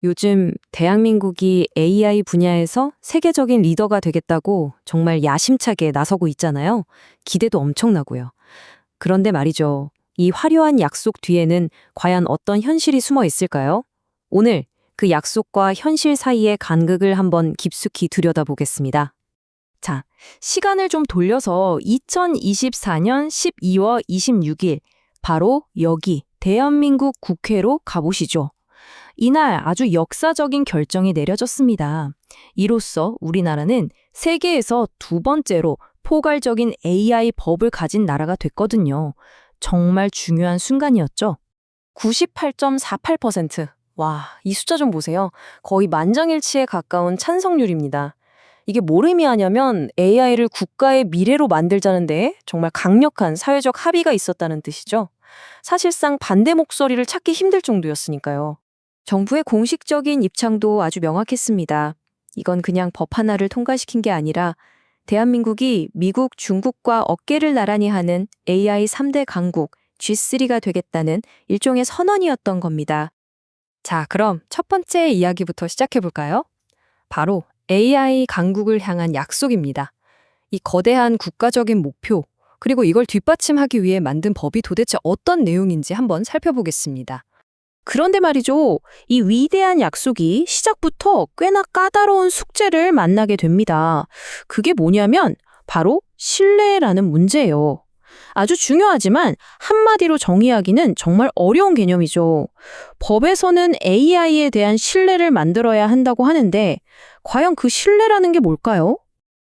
요즘 대한민국이 AI 분야에서 세계적인 리더가 되겠다고 정말 야심차게 나서고 있잖아요. 기대도 엄청나고요. 그런데 말이죠. 이 화려한 약속 뒤에는 과연 어떤 현실이 숨어 있을까요? 오늘 그 약속과 현실 사이의 간극을 한번 깊숙이 들여다보겠습니다. 자, 시간을 좀 돌려서 2024년 12월 26일, 바로 여기 대한민국 국회로 가보시죠. 이날 아주 역사적인 결정이 내려졌습니다. 이로써 우리나라는 세계에서 두 번째로 포괄적인 AI 법을 가진 나라가 됐거든요. 정말 중요한 순간이었죠. 98.48%. 와, 이 숫자 좀 보세요. 거의 만장일치에 가까운 찬성률입니다. 이게 뭘 의미하냐면 AI를 국가의 미래로 만들자는데 정말 강력한 사회적 합의가 있었다는 뜻이죠. 사실상 반대 목소리를 찾기 힘들 정도였으니까요. 정부의 공식적인 입장도 아주 명확했습니다. 이건 그냥 법 하나를 통과시킨 게 아니라 대한민국이 미국, 중국과 어깨를 나란히 하는 AI 3대 강국 G3가 되겠다는 일종의 선언이었던 겁니다. 자, 그럼 첫 번째 이야기부터 시작해 볼까요? 바로 AI 강국을 향한 약속입니다. 이 거대한 국가적인 목표, 그리고 이걸 뒷받침하기 위해 만든 법이 도대체 어떤 내용인지 한번 살펴보겠습니다. 그런데 말이죠. 이 위대한 약속이 시작부터 꽤나 까다로운 숙제를 만나게 됩니다. 그게 뭐냐면 바로 신뢰라는 문제예요. 아주 중요하지만 한마디로 정의하기는 정말 어려운 개념이죠. 법에서는 AI에 대한 신뢰를 만들어야 한다고 하는데 과연 그 신뢰라는 게 뭘까요?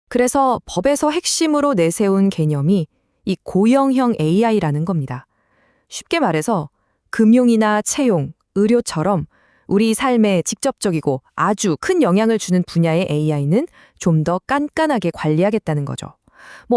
그래서 법에서 핵심으로 내세운 개념이 이 고형형 AI라는 겁니다. 쉽게 말해서 금융이나 채용, 의료처럼 우리 삶에 직접적이고 아주 큰 영향을 주는 분야의 AI는 좀 더 깐깐하게 관리하겠다는 거죠.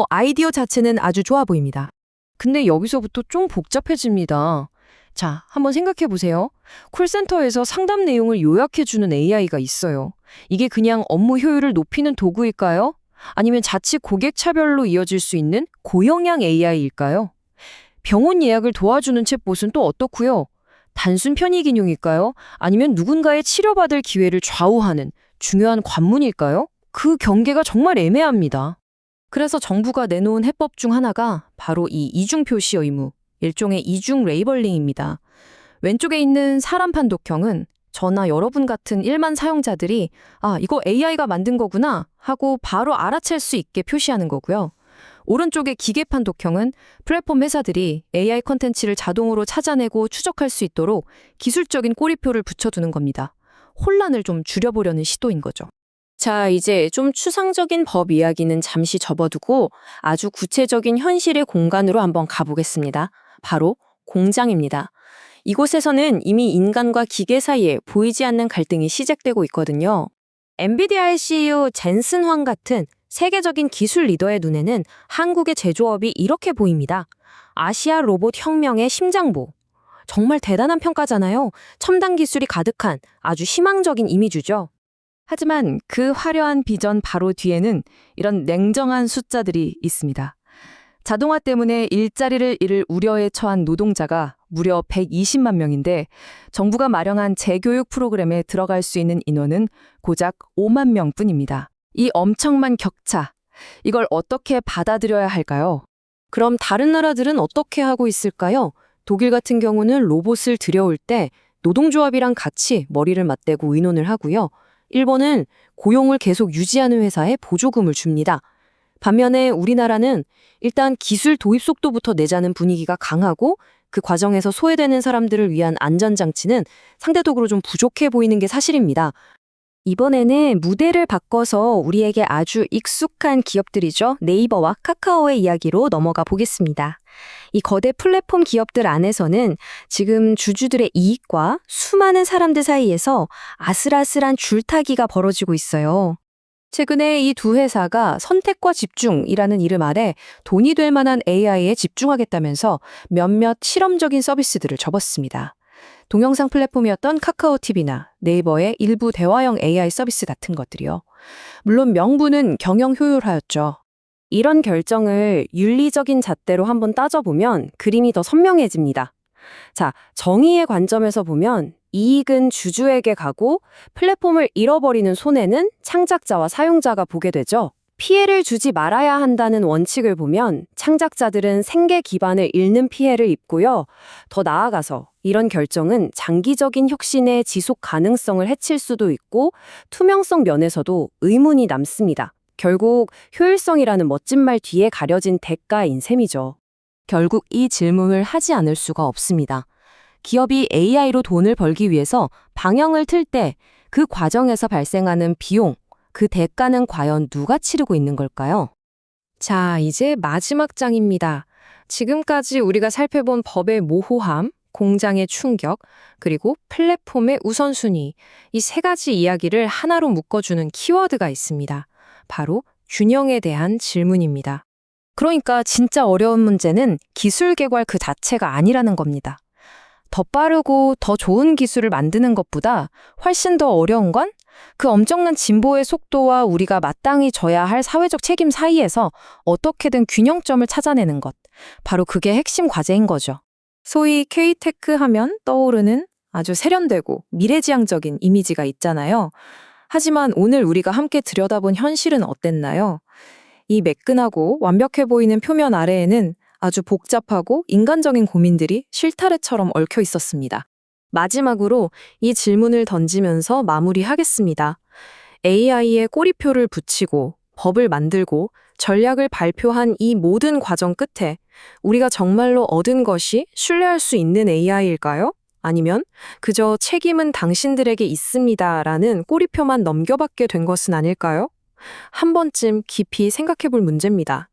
아이디어 자체는 아주 좋아 보입니다. 근데 여기서부터 좀 복잡해집니다. 자, 한번 생각해 보세요. 콜센터에서 상담 내용을 요약해주는 AI가 있어요. 이게 그냥 업무 효율을 높이는 도구일까요? 아니면 자칫 고객 차별로 이어질 수 있는 고영양 AI일까요? 병원 예약을 도와주는 챗봇은 또 어떻고요? 단순 편의 기능일까요? 아니면 누군가의 치료받을 기회를 좌우하는 중요한 관문일까요? 그 경계가 정말 애매합니다. 그래서 정부가 내놓은 해법 중 하나가 바로 이 이중 표시 의무, 일종의 이중 레이벌링입니다. 왼쪽에 있는 사람 판독형은 저나 여러분 같은 일반 사용자들이 이거 AI가 만든 거구나 하고 바로 알아챌 수 있게 표시하는 거고요. 오른쪽의 기계판 독형은 플랫폼 회사들이 AI 콘텐츠를 자동으로 찾아내고 추적할 수 있도록 기술적인 꼬리표를 붙여두는 겁니다. 혼란을 좀 줄여보려는 시도인 거죠. 자, 이제 좀 추상적인 법 이야기는 잠시 접어두고 아주 구체적인 현실의 공간으로 한번 가보겠습니다. 바로 공장입니다. 이곳에서는 이미 인간과 기계 사이에 보이지 않는 갈등이 시작되고 있거든요. 엔비디아의 CEO 젠슨 황 같은 세계적인 기술 리더의 눈에는 한국의 제조업이 이렇게 보입니다. 아시아 로봇 혁명의 심장부. 정말 대단한 평가잖아요. 첨단 기술이 가득한 아주 희망적인 이미지죠. 하지만 그 화려한 비전 바로 뒤에는 이런 냉정한 숫자들이 있습니다. 자동화 때문에 일자리를 잃을 우려에 처한 노동자가 무려 120만 명인데 정부가 마련한 재교육 프로그램에 들어갈 수 있는 인원은 고작 5만 명뿐입니다. 이 엄청난 격차, 이걸 어떻게 받아들여야 할까요? 그럼 다른 나라들은 어떻게 하고 있을까요? 독일 같은 경우는 로봇을 들여올 때 노동조합이랑 같이 머리를 맞대고 의논을 하고요. 일본은 고용을 계속 유지하는 회사에 보조금을 줍니다. 반면에 우리나라는 일단 기술 도입 속도부터 내자는 분위기가 강하고 그 과정에서 소외되는 사람들을 위한 안전장치는 상대적으로 좀 부족해 보이는 게 사실입니다. 이번에는 무대를 바꿔서 우리에게 아주 익숙한 기업들이죠. 네이버와 카카오의 이야기로 넘어가 보겠습니다. 이 거대 플랫폼 기업들 안에서는 지금 주주들의 이익과 수많은 사람들 사이에서 아슬아슬한 줄타기가 벌어지고 있어요. 최근에 이 두 회사가 선택과 집중이라는 이름 아래 돈이 될 만한 AI에 집중하겠다면서 몇몇 실험적인 서비스들을 접었습니다. 동영상 플랫폼이었던 카카오TV나 네이버의 일부 대화형 AI 서비스 같은 것들이요. 물론 명분은 경영 효율화였죠. 이런 결정을 윤리적인 잣대로 한번 따져보면 그림이 더 선명해집니다. 자, 정의의 관점에서 보면 이익은 주주에게 가고 플랫폼을 잃어버리는 손해는 창작자와 사용자가 보게 되죠. 피해를 주지 말아야 한다는 원칙을 보면 창작자들은 생계 기반을 잃는 피해를 입고요. 더 나아가서 이런 결정은 장기적인 혁신의 지속 가능성을 해칠 수도 있고 투명성 면에서도 의문이 남습니다. 결국 효율성이라는 멋진 말 뒤에 가려진 대가인 셈이죠. 결국 이 질문을 하지 않을 수가 없습니다. 기업이 AI로 돈을 벌기 위해서 방향을 틀 때 그 과정에서 발생하는 비용, 그 대가는 과연 누가 치르고 있는 걸까요? 자, 이제 마지막 장입니다. 지금까지 우리가 살펴본 법의 모호함, 공장의 충격, 그리고 플랫폼의 우선순위, 이 세 가지 이야기를 하나로 묶어주는 키워드가 있습니다. 바로 균형에 대한 질문입니다. 그러니까 진짜 어려운 문제는 기술 개발 그 자체가 아니라는 겁니다. 더 빠르고 더 좋은 기술을 만드는 것보다 훨씬 더 어려운 건 그 엄청난 진보의 속도와 우리가 마땅히 져야 할 사회적 책임 사이에서 어떻게든 균형점을 찾아내는 것. 바로 그게 핵심 과제인 거죠. 소위 K-테크 하면 떠오르는 아주 세련되고 미래지향적인 이미지가 있잖아요. 하지만 오늘 우리가 함께 들여다본 현실은 어땠나요? 이 매끈하고 완벽해 보이는 표면 아래에는 아주 복잡하고 인간적인 고민들이 실타래처럼 얽혀 있었습니다. 마지막으로 이 질문을 던지면서 마무리하겠습니다. AI에 꼬리표를 붙이고 법을 만들고 전략을 발표한 이 모든 과정 끝에 우리가 정말로 얻은 것이 신뢰할 수 있는 AI일까요? 아니면 그저 책임은 당신들에게 있습니다라는 꼬리표만 넘겨받게 된 것은 아닐까요? 한 번쯤 깊이 생각해 볼 문제입니다.